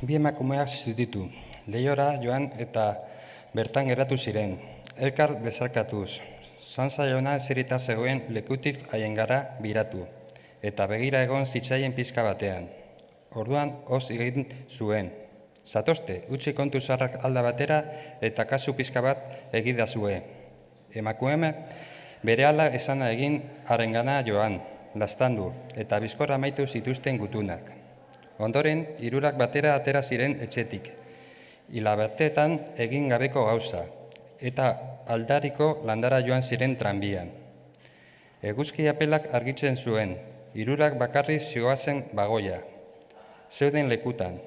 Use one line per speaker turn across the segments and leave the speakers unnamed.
Bi emakumeak zutitu, leihora joan eta bertan geratu ziren, elkar bezarkatuz. Sansa jauna zerita zegoen lekutik haiengara biratu, eta begira egon zitzaien pizka batean. Orduan hoz egin zuen. Zatozte, utzi kontu zarrak alda batera eta kasu pizka bat egidazue. Emakume berehala esana egin harengana joan, laztandu, eta bizkorra amaitu zituzten gutunak. Ondoren, hirurak batera atera ziren etxetik, hilabetetan egin gabeko gauza, eta aldariko landara joan ziren tranbian. Eguzki apelak argitzen zuen, hirurak bakarri zihoazen bagoia, zeuden lekutan.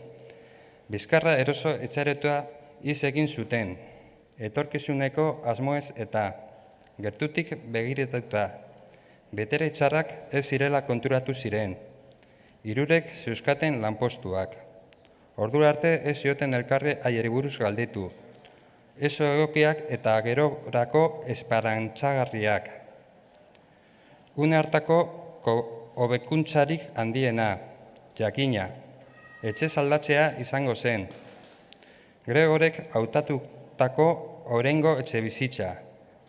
Bizkarra eroso etxaretua iz egin zuten, etorkizuneko asmoez eta gertutik begiratuta. Betere txarrak ez zirela konturatu ziren, hirurek zeuzkaten lanpostuak. Ordura arte ez zioten elkarre haieri buruz galdetu, ez egokiak eta gerorako esperantzagarriak. Une hartako hobekuntzarik handiena, jakina, etxe aldatzea izango zen. Gregorek hautatutako oraingo etxebizitza,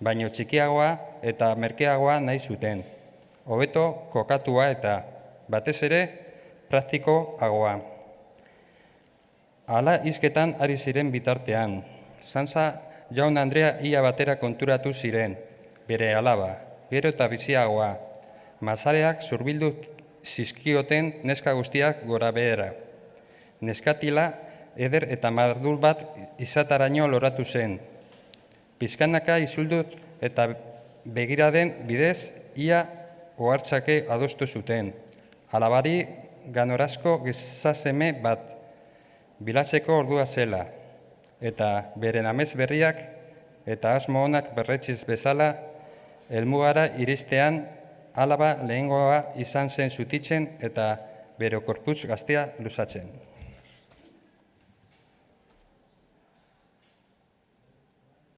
baino txikiagoa eta merkeagoa nahi zuten, hobeto kokatua eta batez ere praktikoagoa. Hala hizketan ari ziren bitartean, Sansa jaun Andrea ia batera konturatu ziren, bere alaba, gero eta biziagoa, mazaleak zurbildu zizkioten neska guztiak gora behera. Neskatila eder eta mardul bat izataraino loratu zen. Pizkanaka izuldut eta begiraden bidez ia ohartzake adostu zuten. Alabari ganorazko gizaseme bat bilatzeko ordua zela, eta beren amets berriak eta asmo onak berretziz bezala, helmugara iristean alaba lehengoa izan zen zutitzen eta bere korputz gaztea luzatzen.